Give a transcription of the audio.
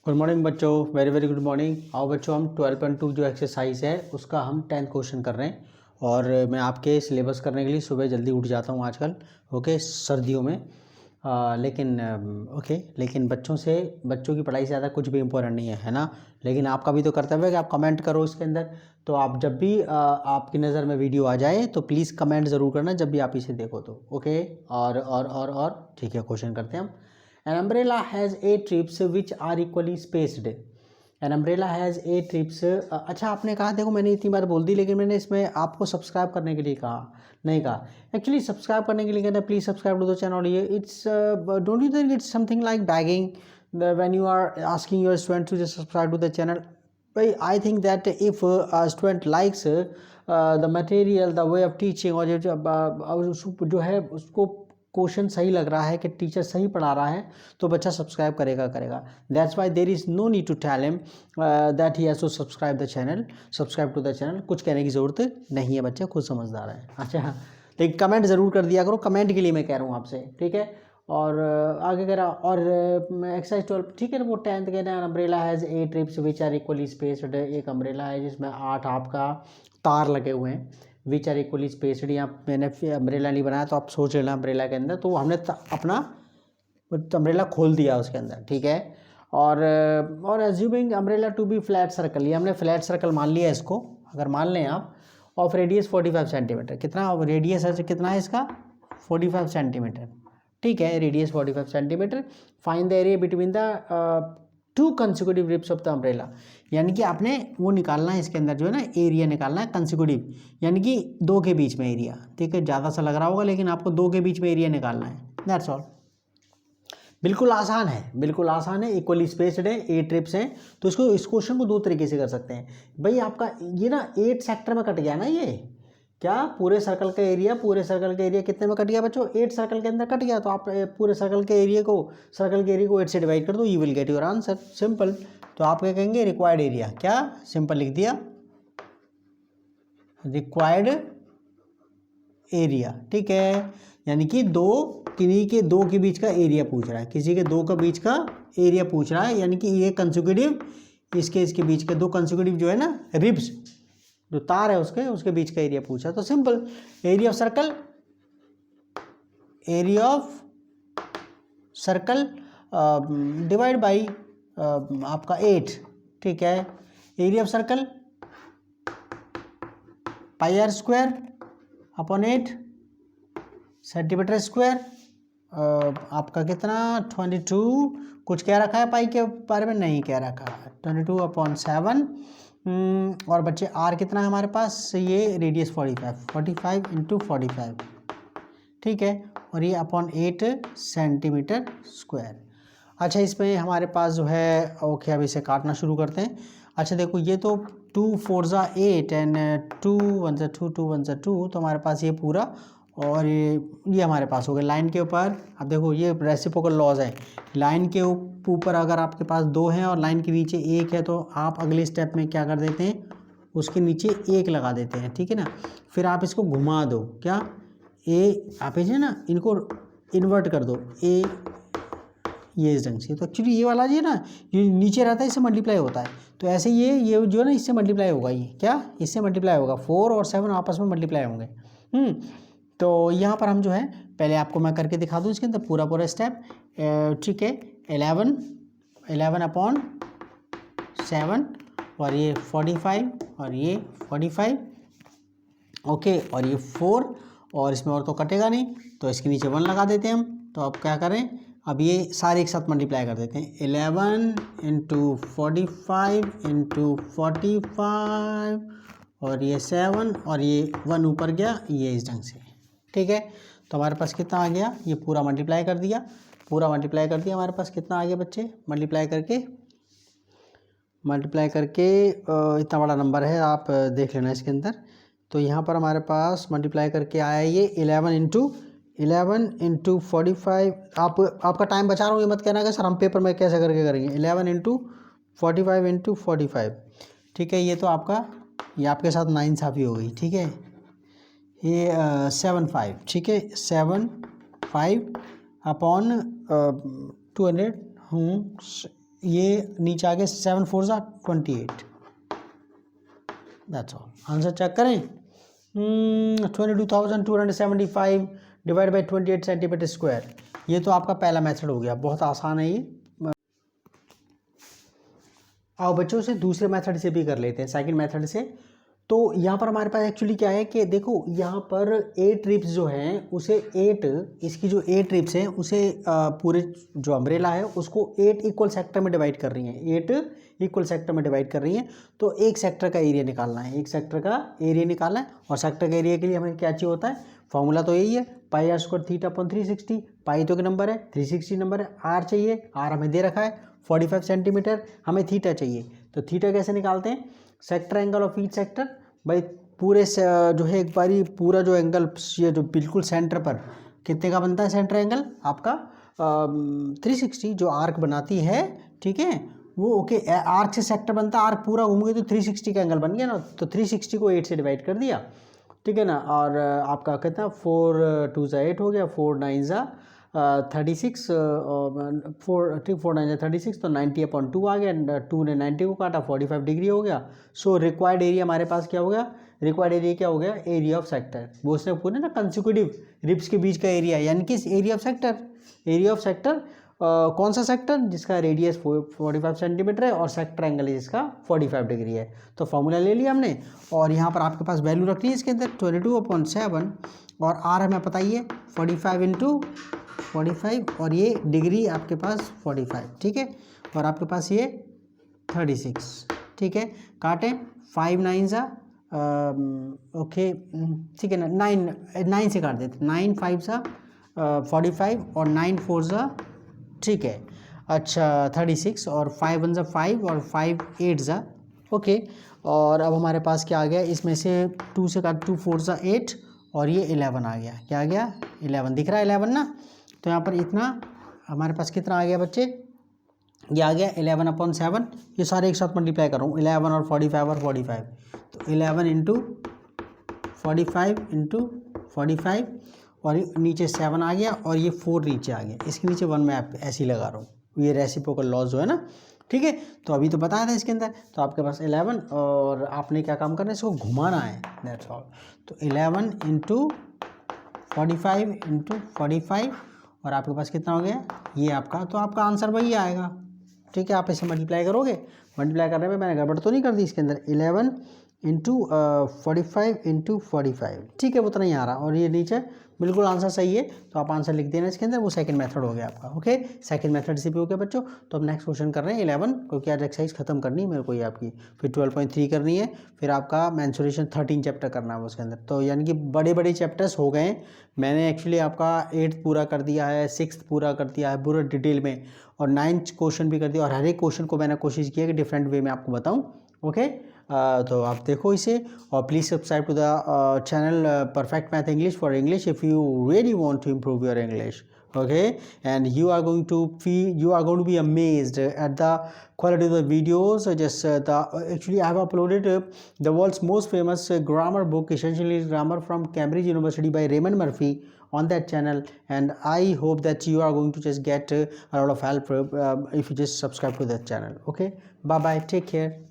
Good morning बच्चों, very very good morning. आओ बच्चों, हम 12.2 जो एक्सरसाइज है उसका हम 10th क्वेश्चन कर रहे हैं। और मैं आपके सिलेबस करने के लिए सुबह जल्दी उठ जाता हूँ आजकल, ओके, सर्दियों में। लेकिन बच्चों की पढ़ाई से ज़्यादा कुछ भी इम्पोर्टेंट नहीं है ना। लेकिन आपका भी तो कर्तव्य है कि आप कमेंट करो इसके अंदर। तो आप जब भी आपकी नज़र में वीडियो आ जाए तो प्लीज़ कमेंट ज़रूर करना जब भी आप इसे देखो तो, ओके। और ठीक है, क्वेश्चन करते हैं हम। An umbrella has 8 trips which are equally spaced. An umbrella has 8 trips. अच्छा, आपने कहा, देखो मैंने इतनी बार बोल दी लेकिन मैंने इसमें आपको सब्सक्राइब करने के लिए कहा, नहीं कहा। एक्चुअली सब्सक्राइब करने के लिए कहना है, please subscribe to the channel. ये it's don't you think it's something like begging when you are asking your student to just subscribe to the channel? भाई, I think that if student likes the material, the way of teaching, और जो है उसको question सही लग रहा है कि टीचर सही पढ़ा रहा है तो बच्चा सब्सक्राइब करेगा। That's why there is no need to tell him that he has to subscribe to the channel. कुछ कहने की ज़रूरत नहीं है, बच्चे खुद समझदार है। अच्छा, लेकिन कमेंट ज़रूर कर दिया करो, कमेंट के लिए मैं कह रहा हूँ आपसे, ठीक है। और आगे कह रहा, और एक्सरसाइज 12, ठीक है ना। वो 10th कह रहे हैं, umbrella has 8 trips which are equally spaced. एक अम्ब्रेला है जिसमें 8 आपका तार लगे हुए हैं, विच आर इक्वली स्पेस्ड। यहाँ मैंने अम्ब्रेला नहीं बनाया तो आप सोच लेना अम्ब्रेला के अंदर, तो हमने अपना अम्ब्रेला खोल दिया उसके अंदर, ठीक है। और assuming umbrella to be flat circle, ये हमने फ्लैट सर्कल मान लिया इसको, अगर मान लें आप। ऑफ रेडियस 45 सेंटीमीटर, कितना रेडियस है, कितना है इसका? 45 सेंटीमीटर, ठीक है। Radius 45 centimetre. Find the area between the 2 consecutive ribs of the umbrella, यानी कि आपने वो निकालना है इसके अंदर, जो है ना, एरिया निकालना है कंसेक्यूटिव, यानी कि 2 के बीच में एरिया, ठीक है। ज़्यादा सा लग रहा होगा लेकिन आपको 2 के बीच में एरिया निकालना है, दैट्स ऑल। बिल्कुल आसान है, बिल्कुल आसान है। इक्वली स्पेस्ड है, 8 ट्रिप्स हैं, तो इसको, इस क्वेश्चन को 2 तरीके से कर सकते हैं। भाई आपका ये ना 8 सेक्टर में कट गया ना, ये क्या पूरे सर्कल का एरिया कितने में कट गया बच्चों? 8 सर्कल के अंदर कट गया। तो आप पूरे सर्कल के एरिया को 8 से डिवाइड कर दो, you will get your answer, simple. तो आप क्या कहेंगे? रिक्वायर्ड एरिया, क्या सिंपल लिख दिया, रिक्वायर्ड एरिया, ठीक है। यानी कि किन्हीं के 2 के बीच का एरिया पूछ रहा है, किसी के 2 के बीच का एरिया पूछ रहा है, यानी कि ये कंसेक्यूटिव, इसके बीच के 2 कंसेक्यूटिव जो है ना रिब्स, जो तार है उसके बीच का एरिया पूछा। तो simple, area of circle divide by आपका 8, ठीक है। Area of circle pi r square upon 8 centimetre square. आपका कितना? 22। कुछ कह रखा है पाई के बारे में? नहीं कह रखा। 22 अपॉन 7। और बच्चे आर कितना है हमारे पास? ये रेडियस 45 इंटू 45, ठीक है। और ये अपॉन 8 सेंटीमीटर स्क्वायर। अच्छा, इसमें हमारे पास जो है, ओके, अब इसे काटना शुरू करते हैं। अच्छा देखो, ये तो 2 4 8 एंड 2 1 2 2 1 2, तो हमारे पास ये पूरा, और ये हमारे पास हो गया लाइन के ऊपर। अब देखो, ये रेसिप्रोकल लॉज है। लाइन के ऊपर अगर आपके पास 2 हैं और लाइन के नीचे 1 है, तो आप अगले स्टेप में क्या कर देते हैं? उसके नीचे 1 लगा देते हैं, ठीक है ना। फिर आप इसको घुमा दो, क्या आप इसे ना, इनको इन्वर्ट कर दो, ये इस ढंग से। तो एक्चुअली ये वाला ये ना, ये नीचे रहता है, इससे मल्टीप्लाई होता है। तो ऐसे ये जो है ना, इससे मल्टीप्लाई होगा, ये क्या, इससे मल्टीप्लाई होगा। 4 और 7 आपस में मल्टीप्लाई होंगे। तो यहाँ पर हम जो है, पहले आपको मैं करके दिखा दूँ इसके अंदर पूरा स्टेप, ठीक है। 11 अपॉन 7, और ये 45, और ये 45, ओके। और ये 4, और इसमें और तो कटेगा नहीं, तो इसके नीचे 1 लगा देते हैं हम। तो अब क्या करें? अब ये सारे एक साथ मल्टीप्लाई कर देते हैं। 11 इंटू 45 इंटू 45, और ये 7, और ये 1 ऊपर गया, ये इस ढंग से, ठीक है। तो हमारे पास कितना आ गया? ये पूरा मल्टीप्लाई कर दिया, हमारे पास कितना आ गया बच्चे? मल्टीप्लाई करके इतना बड़ा नंबर है, आप देख लेना इसके अंदर। तो यहाँ पर हमारे पास मल्टीप्लाई करके आया ये 11 इंटू 45। आपका टाइम बचा रहा हूँ, ये मत कहना कि सर हम पेपर में कैसे करके करेंगे। 11 इंटू 45, ठीक है। ये तो आपका, ये आपके साथ नाइंसाफ़ी हो गई, ठीक है। ये 75, ठीक है। 75 अपॉन 200, ये नीचे आ गया 7 4 ज़ा 28, दैट्स ऑल। आंसर चेक करें। 22,275 डिवाइड बाई 28 सेंटीमीटर स्क्वायर। ये तो आपका पहला मेथड हो गया, बहुत आसान है ये। आओ बच्चों से दूसरे मेथड से भी कर लेते हैं, सेकंड मेथड से। तो यहाँ पर हमारे पास एक्चुअली क्या है कि देखो यहाँ पर 8 रिप्स जो हैं उसे 8, इसकी जो 8 रिप्स हैं उसे पूरे जो अम्ब्रेला है उसको 8 इक्वल सेक्टर में डिवाइड कर रही हैं, 8 इक्वल सेक्टर में डिवाइड कर रही हैं। तो एक सेक्टर का एरिया निकालना है, एक सेक्टर का एरिया निकालना है। और सेक्टर का एरिया के लिए हमें क्या चाहिए होता है, फॉर्मूला तो यही है, पाई आर स्क्वायर थीटा अपॉन 360। पाई तो नंबर है, 360 नंबर है, आर चाहिए, आर हमें दे रखा है 45 सेंटीमीटर, हमें थीटा चाहिए। तो थीटा कैसे निकालते हैं, sector angle of each sector भाई पूरे जो है एक बारी पूरा जो एंगल ये जो बिल्कुल सेंटर पर कितने का बनता है सेंटर एंगल आपका 360 जो आर्क बनाती है, ठीक है वो ओके। आर्क से सेक्टर बनता है, आर्क पूरा घूम गया तो 360 का एंगल बन गया ना। तो 360 को 8 से डिवाइड कर दिया, ठीक है ना। और आपका कितना 4 2 ज़ा 8 हो गया, 4 9 ज़ा 36, 4 9 ज़ा 36, तो 90/2 आ गया। 2 ने 90 को काटा, 45 डिग्री हो गया। सो रिक्वायर्ड एरिया हमारे पास क्या हो गया, रिक्वायर्ड एरिया क्या हो गया, एरिया ऑफ सेक्टर। वो उसने पूरे ना कंसिक्यूटिव रिप्स के बीच का एरिया, यानी कि area of sector, area of sector कौन सा सेक्टर जिसका रेडियस 45 सेंटीमीटर है और सेक्टर एंगल जिसका 45 डिग्री है। तो फॉर्मूला ले लिया हमने और यहाँ पर आपके पास वैल्यू रखनी है इसके अंदर 22/7 और आर हमें पता ही है 45 × 45 और ये डिग्री आपके पास 45, ठीक है। और आपके पास ये 36, ठीक है। काटें 5 9 ज़ा ओके, ठीक है ना, 9 से काट देते, 9 5 ज़ा 45 और 9 4 ज़ा, ठीक है, अच्छा 36 और 5 1 ज़ा 5 और 5 8 ज़ा, ओके। और अब हमारे पास क्या आ गया, इसमें से 2 से काट 2 4 ज़ा 8 और ये 11 आ गया। क्या आ गया 11, दिख रहा है 11 ना। तो यहाँ पर इतना हमारे पास कितना आ गया बच्चे, ये आ गया 11/7। ये सारे एक साथ मल्टीप्लाई कर रहा हूँ, 11 और 45 और 45, तो 11 × 45 × 45 और नीचे 7 आ गया और ये 4 नीचे आ गया। इसके नीचे 1 मैं ऐसे ही लगा रहा हूँ, ये रेसिप्रोकल लॉज जो है ना, ठीक है। तो अभी तो बताया था इसके अंदर, तो आपके पास 11 और आपने क्या काम करना है, इसको घुमाना है, दैट्स ऑल। तो 11 × 45 × 45 और आपके पास कितना हो गया ये आपका, तो आपका आंसर वही आएगा, ठीक है। आप इसे मल्टीप्लाई करोगे, मल्टीप्लाई करने में मैंने गड़बड़ तो नहीं कर दी इसके अंदर, 11 × 45 × 45, ठीक है, उतना ही आ रहा। और ये नीचे बिल्कुल आंसर सही है, तो आप आंसर लिख देना इसके अंदर, वो सेकंड मेथड हो गया आपका, ओके। सेकंड मेथड से भी हो गया बच्चों। तो अब नेक्स्ट क्वेश्चन कर रहे हैं 11, क्योंकि आज एक्सरसाइज खत्म करनी है मेरे को ये आपकी, फिर 12.3 करनी है, फिर आपका मेंसुरेशन 13 चैप्टर करना है उसके अंदर। तो यानी कि बड़े बड़े चैप्टर्स हो गए, मैंने एक्चुअली आपका 8th पूरा कर दिया है, 6th पूरा कर दिया है पूरा डिटेल में, और 9th क्वेश्चन भी कर दिया, और हर एक क्वेश्चन को मैंने कोशिश की है कि डिफरेंट वे में आपको बताऊँ, ओके। तो आप देखो इसे और please subscribe to the channel perfect math English for English if you really want to improve your English, okay, and you are going to be amazed at the quality of the videos. Actually I have uploaded the world's most famous grammar book, essentially grammar from Cambridge University by Raymond Murphy on that channel, and I hope that you are going to just get a lot of help if you just subscribe to that channel, okay. Bye bye, take care.